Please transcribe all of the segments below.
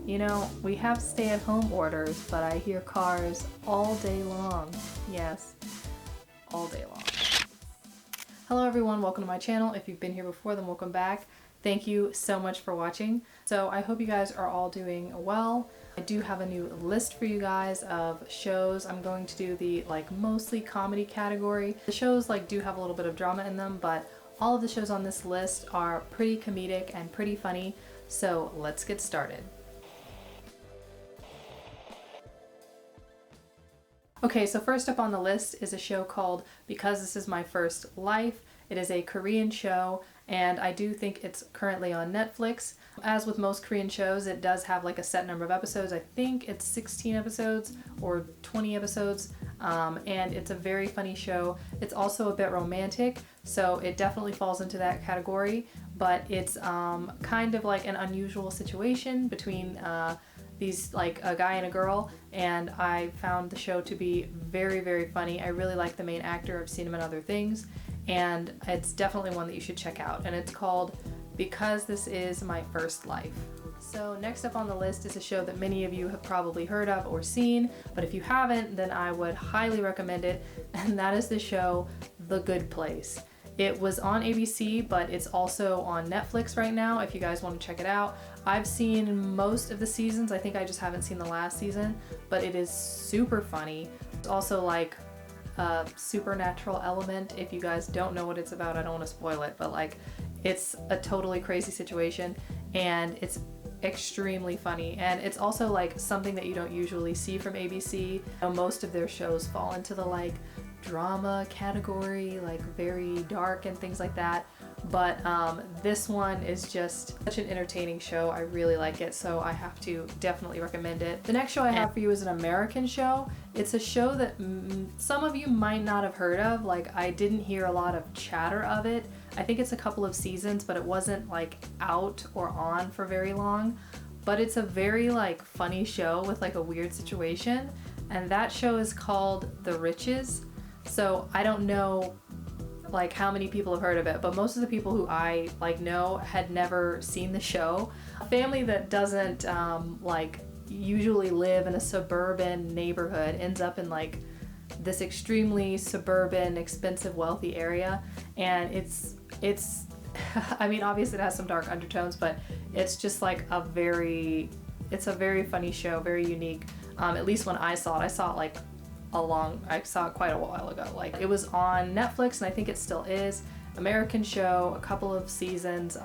You know, we have stay-at-home orders, but I hear cars all day long. Yes, all day long. Hello everyone, welcome to my channel. If you've been here before, then welcome back. Thank you so much for watching. So I hope you guys are all doing well. I do have a new list for you guys of shows. I'm going to do the mostly comedy category. The shows do have a little bit of drama in them, but all of the shows on this list are pretty comedic and pretty funny. So let's get started. Okay, so first up on the list is a show called Because This Is My First Life. It is a Korean show, and I do think it's currently on Netflix. As with most Korean shows, it does have a set number of episodes. I think it's 16 episodes or 20 episodes, and it's a very funny show. It's also a bit romantic, so it definitely falls into that category, but it's kind of like an unusual situation between these a guy and a girl, and I found the show to be very, very funny. I really like the main actor. I've seen him in other things, and it's definitely one that you should check out, and it's called Because This Is My First Life. So next up on the list is a show that many of you have probably heard of or seen, but if you haven't, then I would highly recommend it, and that is the show The Good Place. It was on ABC, but it's also on Netflix right now if you guys want to check it out. I've seen most of the seasons. I think I just haven't seen the last season, but it is super funny. It's also a supernatural element. If you guys don't know what it's about, I don't want to spoil it, but it's a totally crazy situation, and it's extremely funny, and it's also something that you don't usually see from ABC. Most of their shows fall into the drama category, very dark and things like that, but this one is just such an entertaining show. I really like it, so I have to definitely recommend it. The next show I have for you is an American show. It's a show that some of you might not have heard of. I didn't hear a lot of chatter of it. I think it's a couple of seasons, but it wasn't out or on for very long, but it's a very funny show with a weird situation, and that show is called The Riches. So I don't know how many people have heard of it, but most of the people who I know had never seen the show. A family that doesn't usually live in a suburban neighborhood ends up in this extremely suburban, expensive, wealthy area, and it's I mean, obviously it has some dark undertones, but it's just it's a very funny show, very unique. At least when I saw it I saw it quite a while ago. It was on Netflix, and I think it still is. American show, a couple of seasons,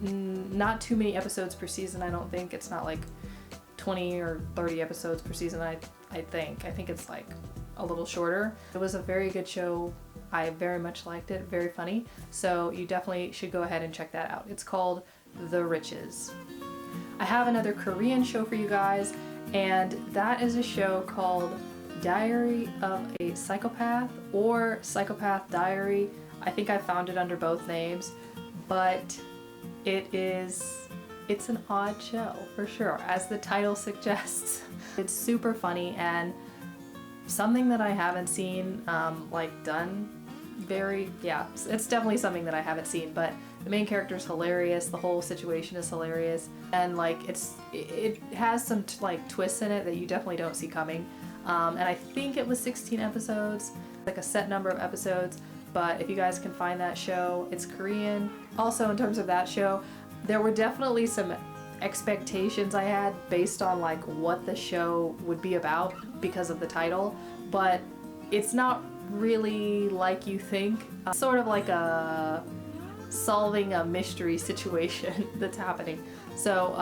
not too many episodes per season. I don't think it's not 20 or 30 episodes per season. I think it's a little shorter. It was a very good show. I very much liked it, very funny. So you definitely should go ahead and check that out. It's called The Riches. I have another Korean show for you guys, and that is a show called Diary of a Psychopath or Psychopath Diary. I think I found it under both names, but it's an odd show for sure, as the title suggests. It's super funny and something that I haven't seen done it's definitely something that I haven't seen, but the main character is hilarious, the whole situation is hilarious, and it has some twists in it that you definitely don't see coming. And I think it was 16 episodes, a set number of episodes, but if you guys can find that show, it's Korean. Also, in terms of that show, there were definitely some expectations I had based on what the show would be about because of the title, but it's not really like you think. Sort of a solving a mystery situation that's happening. So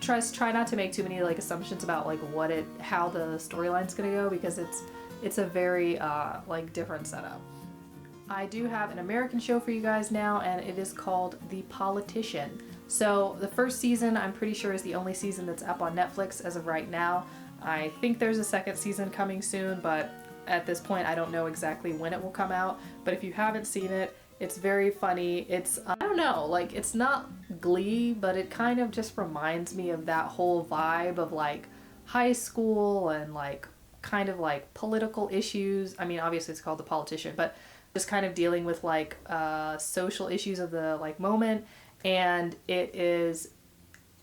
try not to make too many assumptions about how the storyline's gonna go, because it's a very different setup. I do have an American show for you guys now, and it is called The Politician. So the first season, I'm pretty sure, is the only season that's up on Netflix as of right now. I think there's a second season coming soon, but at this point I don't know exactly when it will come out. But if you haven't seen it, it's very funny. It's, I don't know, it's not Glee, but it kind of just reminds me of that whole vibe of high school and kind of political issues. I mean, obviously it's called The Politician, but just kind of dealing with social issues of the moment, and it is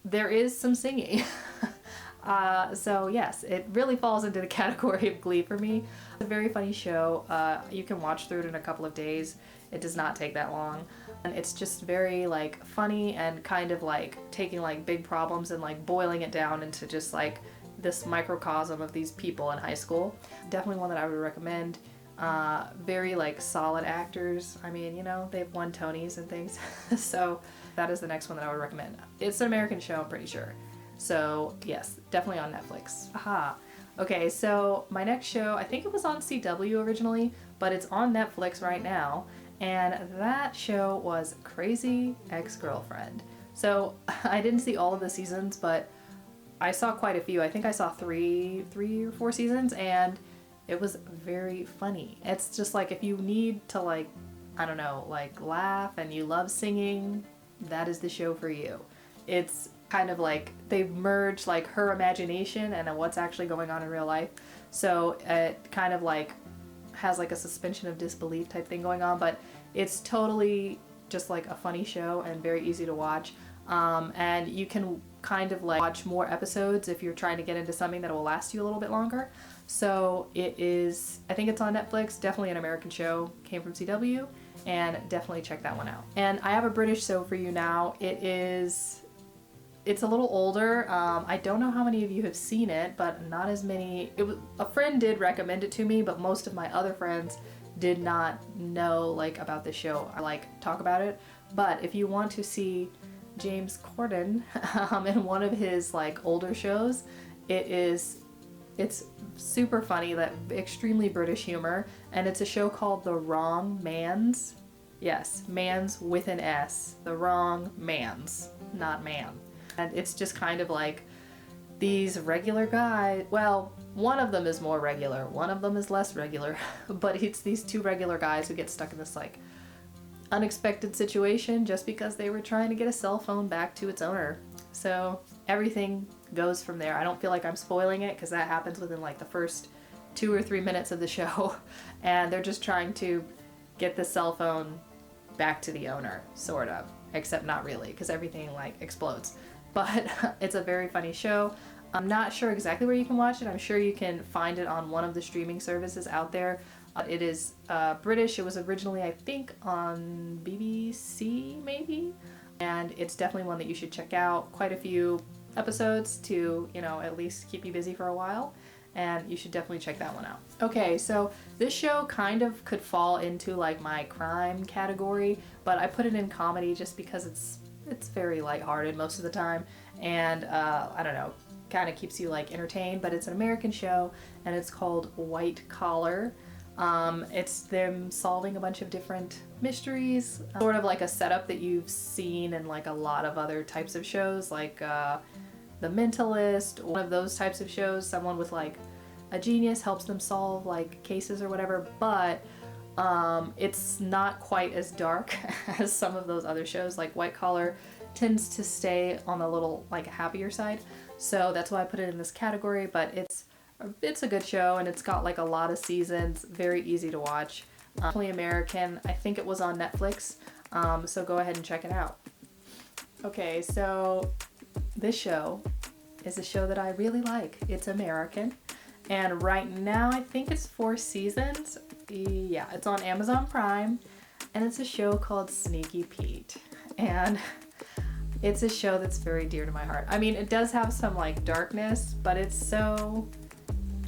there is some singing. So yes, it really falls into the category of Glee for me. It's a very funny show. You can watch through it in a couple of days. It does not take that long. And it's just very like funny and kind of like taking like big problems and like boiling it down into just like this microcosm of these people in high school. Definitely one that I would recommend. Very like solid actors. I mean, you know, they've won Tonys and things. So that is the next one that I would recommend. It's an American show, I'm pretty sure. So yes, definitely on Netflix. Aha. Okay, so my next show, I think it was on CW originally, but it's on Netflix right now. And that show was Crazy Ex-Girlfriend. So I didn't see all of the seasons, but I saw quite a few. I think I saw three or four seasons, and it was very funny. It's just like if you need to like, I don't know, like laugh and you love singing, that is the show for you. It's kind of like they've merged like her imagination and what's actually going on in real life. So it kind of like has like a suspension of disbelief type thing going on, but it's totally just like a funny show and very easy to watch. And you can kind of like watch more episodes if you're trying to get into something that will last you a little bit longer. So it is, I think it's on Netflix, definitely an American show, came from CW, and definitely check that one out. And I have a British show for you now. It's a little older. I don't know how many of you have seen it, but not as many. A friend did recommend it to me, but most of my other friends did not know like about the show. I like talk about it, but if you want to see James Corden in one of his like older shows, it's super funny, that extremely British humor, and it's a show called The Wrong Mans. Yes, Mans with an S. The Wrong Mans, not man. And it's just kind of like these regular guys. Well, one of them is more regular, one of them is less regular, but it's these two regular guys who get stuck in this like unexpected situation just because they were trying to get a cell phone back to its owner. So everything goes from there. I don't feel like I'm spoiling it because that happens within like the first 2 or 3 minutes of the show, and they're just trying to get the cell phone back to the owner, sort of, except not really, because everything like explodes. But it's a very funny show. I'm not sure exactly where you can watch it. I'm sure you can find it on one of the streaming services out there. It is British. It was originally, I think, on BBC maybe, and it's definitely one that you should check out. Quite a few episodes to, you know, at least keep you busy for a while, and you should definitely check that one out. Okay, so this show kind of could fall into like my crime category, but I put it in comedy just because it's very lighthearted most of the time, and I don't know, kind of keeps you like entertained. But it's an American show, and it's called White Collar. It's them solving a bunch of different mysteries, sort of like a setup that you've seen in like a lot of other types of shows, like The Mentalist, one of those types of shows. Someone with like a genius helps them solve like cases or whatever, but it's not quite as dark as some of those other shows. Like White Collar tends to stay on a little like happier side, so that's why I put it in this category. But it's a good show, and it's got like a lot of seasons, very easy to watch. Definitely American. I think it was on Netflix, so go ahead and check it out. Okay, so this show is a show that I really like. It's American, and right now I think it's 4 seasons. Yeah, it's on Amazon Prime, and it's a show called Sneaky Pete, and it's a show that's very dear to my heart. I mean, it does have some like darkness, but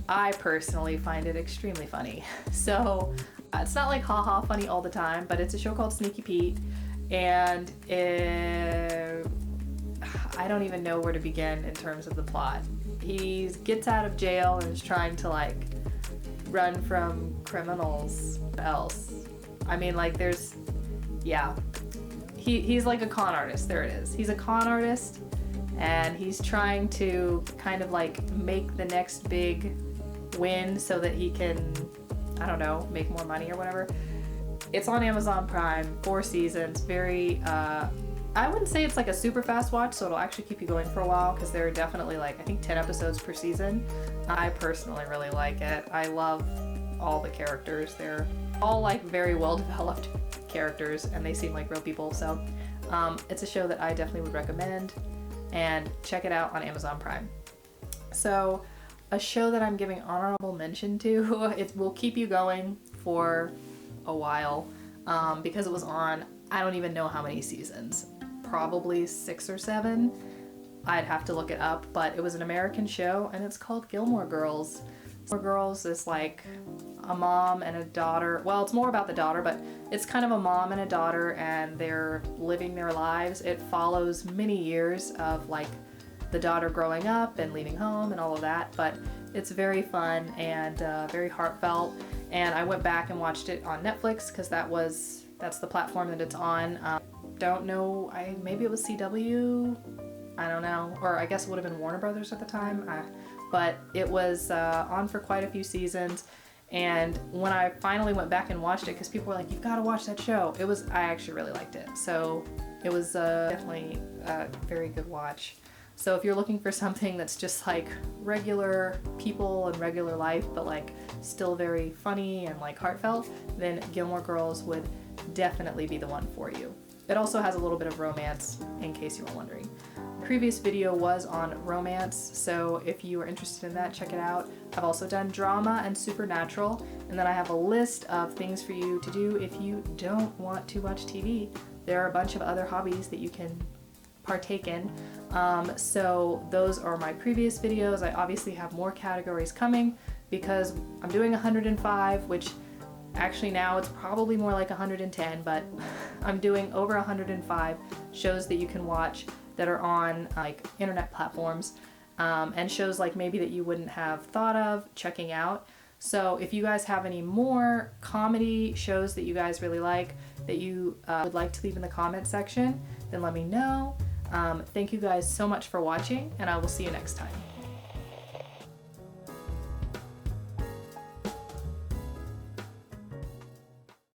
I personally find it extremely funny. So it's not like haha funny all the time, but it's a show called Sneaky Pete, and I don't even know where to begin in terms of the plot. He gets out of jail and is trying to like run from criminals. What else? I mean, like he's like a con artist. There it is. He's a con artist, and he's trying to kind of like make the next big win so that he can, I don't know, make more money or whatever. It's on Amazon Prime, 4 seasons, very, I wouldn't say it's like a super fast watch, so it'll actually keep you going for a while, because there are definitely like, I think 10 episodes per season. I personally really like it. I love all the characters. They're all like very well developed characters, and they seem like real people, so it's a show that I definitely would recommend. and check it out on Amazon Prime. So a show that I'm giving honorable mention to, it will keep you going for a while because it was on, I don't even know how many seasons, probably 6 or 7. I'd have to look it up, but it was an American show and it's called Gilmore Girls. Gilmore Girls is like a mom and a daughter. Well, it's more about the daughter, but it's kind of a mom and a daughter and they're living their lives. It follows many years of like the daughter growing up and leaving home and all of that, but it's very fun and very heartfelt. And I went back and watched it on Netflix because that's the platform that it's on. Don't know, maybe it was CW, I don't know, or I guess it would have been Warner Brothers at the time, but it was on for quite a few seasons. And when I finally went back and watched it, because people were like, you've got to watch that show, I actually really liked it. So it was definitely a very good watch. So if you're looking for something that's just like regular people and regular life, but like still very funny and like heartfelt, then Gilmore Girls would definitely be the one for you. It also has a little bit of romance, in case you were wondering. The previous video was on romance, so if you are interested in that, check it out. I've also done drama and supernatural, and then I have a list of things for you to do if you don't want to watch TV. There are a bunch of other hobbies that you can partake in. So those are my previous videos. I obviously have more categories coming because I'm doing 105, which actually now it's probably more like 110, but I'm doing over 105 shows that you can watch that are on like internet platforms, and shows like maybe that you wouldn't have thought of checking out. So if you guys have any more comedy shows that you guys really like that you would like to leave in the comment section, then let me know. Thank you guys so much for watching, and I will see you next time.